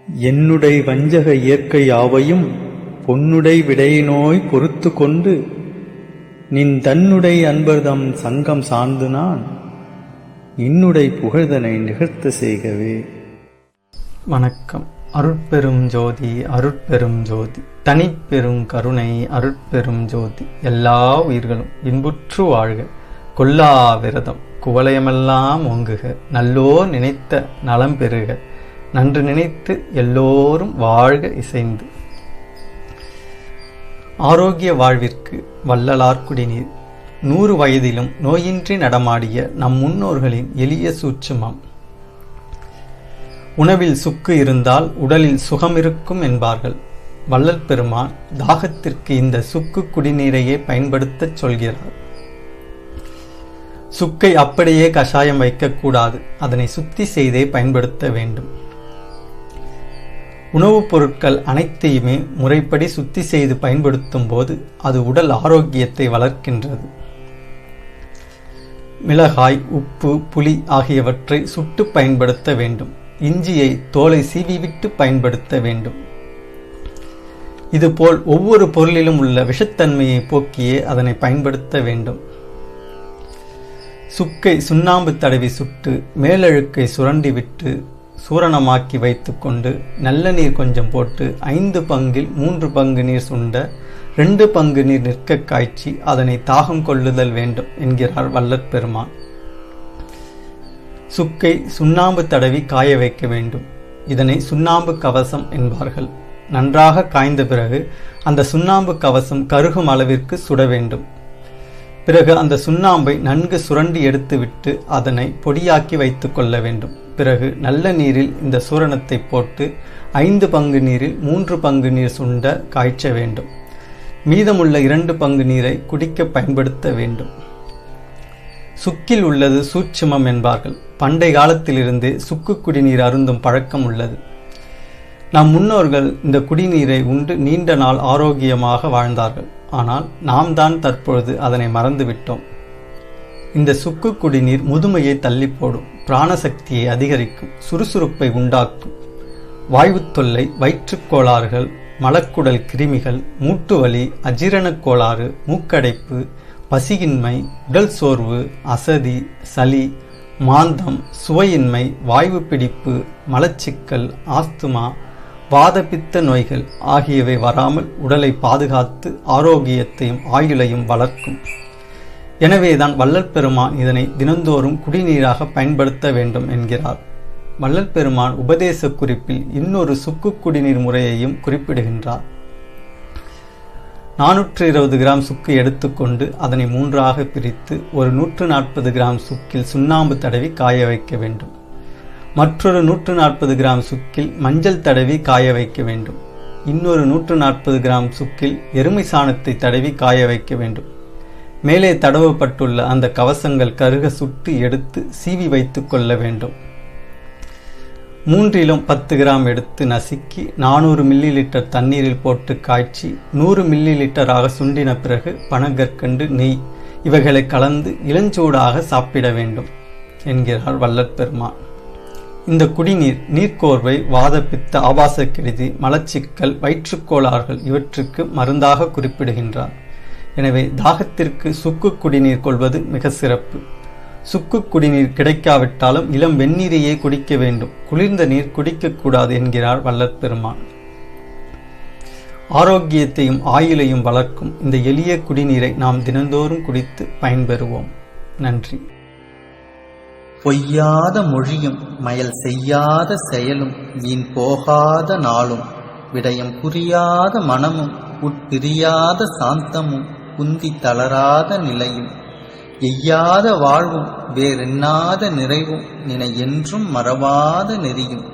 என்னுடை வஞ்சக இயற்கை யாவையும் பொன்னுடை விடையினோய் பொறுத்து கொண்டு நின் தன்னுடை அன்பர்தம் சங்கம் சார்ந்து நான் இன்னுடை புகழ்தனை நிகழ்த்த செய்கவே. வணக்கம். அருட்பெரும் ஜோதி அருட்பெரும் ஜோதி தனிப்பெரும் கருணை அருட்பெரும் ஜோதி. எல்லா உயிர்களும் இன்புற்று வாழ்க, கொல்லா விரதம் குவலயமெல்லாம் ஓங்குக, நல்லோர் நினைத்த நலம் பெறுக, நன்று நினைத்து எல்லோரும் வாழ்க இசைந்து. ஆரோக்கிய வாழ்விற்கு வள்ளலார் குடிநீர். 100 வயதிலும் நோயின்றி நடமாடிய நம் முன்னோர்களின் எளிய சூட்சுமம். உணவில் சுக்கு இருந்தால் உடலில் சுகம் இருக்கும் என்பார்கள். வள்ளல் பெருமான் தாகத்திற்கு இந்த சுக்கு குடிநீரையே பயன்படுத்தச் சொல்கிறார். சுக்கை அப்படியே கஷாயம் வைக்கக்கூடாது, அதனை சுத்தி செய்தே பயன்படுத்த வேண்டும். உணவுப் பொருட்கள் அனைத்தையுமே முறைப்படி சுத்தி செய்து பயன்படுத்தும் போது அது உடல் ஆரோக்கியத்தை வளர்க்கின்றது. மிளகாய், உப்பு, புளி ஆகியவற்றை சுட்டு பயன்படுத்த வேண்டும். இஞ்சியை தோலை சீவிவிட்டு பயன்படுத்த வேண்டும். இதுபோல் ஒவ்வொரு பொருளிலும் உள்ள விஷத்தன்மையை போக்கியே அதனை பயன்படுத்த வேண்டும். சுக்கை சுண்ணாம்பு தடவி சுட்டு மேலழுக்கை சுரண்டிவிட்டு சூரணமாக்கி வைத்துக்கொண்டு நல்ல நீர் கொஞ்சம் போட்டு 5 பங்கில் 3 பங்கு நீர் சுண்ட 2 பங்கு நீர் நிற்க காய்ச்சி அதனை தாகம் கொள்ளுதல் வேண்டும் என்கிறார் வள்ளற் பெருமான். சுக்கை சுண்ணாம்பு தடவி காய வைக்க வேண்டும். இதனை சுண்ணாம்பு கவசம் என்பார்கள். நன்றாக காய்ந்த பிறகு அந்த சுண்ணாம்பு கவசம் கருகும் அளவிற்கு சுட வேண்டும். பிறகு அந்த சுண்ணாம்பை நன்கு சுரண்டி எடுத்துவிட்டு அதனை பொடியாக்கி வைத்துக் கொள்ள வேண்டும். பிறகு நல்ல நீரில் இந்த சூரணத்தை போட்டு 5 பங்கு நீரில் 3 பங்கு நீர் சுண்ட காய்ச்ச வேண்டும். மீதமுள்ள 2 பங்கு நீரை குடிக்க பயன்படுத்த வேண்டும். சுக்கில் உள்ளது சூட்சுமம் என்பார்கள். பண்டை காலத்திலிருந்தே சுக்கு குடிநீர் அருந்தும் பழக்கம் உள்ளது. நம் முன்னோர்கள் இந்த குடிநீரை உண்டு நீண்ட நாள் ஆரோக்கியமாக வாழ்ந்தார்கள். ஆனால் நாம் தான் தற்பொழுது அதனை மறந்துவிட்டோம். இந்த சுக்கு குடிநீர் முதுமையை தள்ளி போடும், பிராணசக்தியை அதிகரிக்கும், சுறுசுறுப்பை உண்டாக்கும். வாய்வுத் தொல்லை, வயிற்றுக் கோளாறுகள், மலக்குடல் கிருமிகள், மூட்டுவலி, அஜீரணக் கோளாறு, மூக்கடைப்பு, பசியின்மை, உடல் சோர்வு, அசதி, சளி, மாந்தம், சுவையின்மை, வாய்வு பிடிப்பு, மலச்சிக்கல், ஆஸ்துமா, வாதபித்த நோய்கள் ஆகியவை வராமல் உடலை பாதுகாத்து ஆரோக்கியத்தையும் ஆயுளையும் வளர்க்கும். எனவேதான் வள்ளல் பெருமான் இதனை தினந்தோறும் குடிநீராக பயன்படுத்த வேண்டும் என்கிறார். வள்ளல் பெருமான் உபதேச குறிப்பில் இன்னொரு சுக்கு குடிநீர் முறையையும் குறிப்பிடுகின்றார். 420 கிராம் சுக்கு எடுத்துக்கொண்டு அதனை 3ஆக பிரித்து ஒரு 140 கிராம் சுக்கில் சுண்ணாம்பு தடவி காய வைக்க வேண்டும். மற்றொரு 140 கிராம் சுக்கில் மஞ்சள் தடவி காய வைக்க வேண்டும். இன்னொரு 140 கிராம் சுக்கில் எருமை சாணத்தை தடவி காய வைக்க வேண்டும். மேலே தடவப்பட்டுள்ள அந்த கவசங்கள் கருக சுட்டு எடுத்து சீவி வைத்துக் கொள்ள வேண்டும். 3லும் 10 கிராம் எடுத்து நசுக்கி 400 மில்லி லிட்டர் தண்ணீரில் போட்டு காய்ச்சி 100 மில்லி லிட்டராக சுண்டின பிறகு பனங்கற்கண்டு, நெய் இவைகளை கலந்து இளஞ்சூடாக சாப்பிட வேண்டும் என்கிறார் வள்ளற் பெருமான். இந்த குடிநீர் நீர்க்கோர்வை, வாதப்பித்த, ஆபாச கெடுதி, மலச்சிக்கல், வயிற்றுக்கோளாறுகள் இவற்றுக்கு மருந்தாக குறிப்பிடுகின்றார். எனவே தாகத்திற்கு சுக்கு குடிநீர் கொள்வது மிக சிறப்பு. சுக்கு குடிநீர் கிடைக்காவிட்டாலும் இளம் வெந்நீரையே குடிக்க வேண்டும். குளிர்ந்த நீர் குடிக்கக்கூடாது என்கிறார் வள்ளற் பெருமான். ஆரோக்கியத்தையும் ஆயுளையும் வளர்க்கும் இந்த எளிய குடிநீரை நாம் தினந்தோறும் குடித்து பயன்பெறுவோம். நன்றி. பொய்யாத மொழியும் மயல் செய்யாத செயலும் வீண் போகாத நாளும் விடயம் புரியாத மனமும் உட்பிரியாத சாந்தமும் குந்தி தளராத நிலையும் எய்யாத வாழ்வும் வேறெண்ணாத நிறைவும் நினை என்றும் மறவாத நெறியும்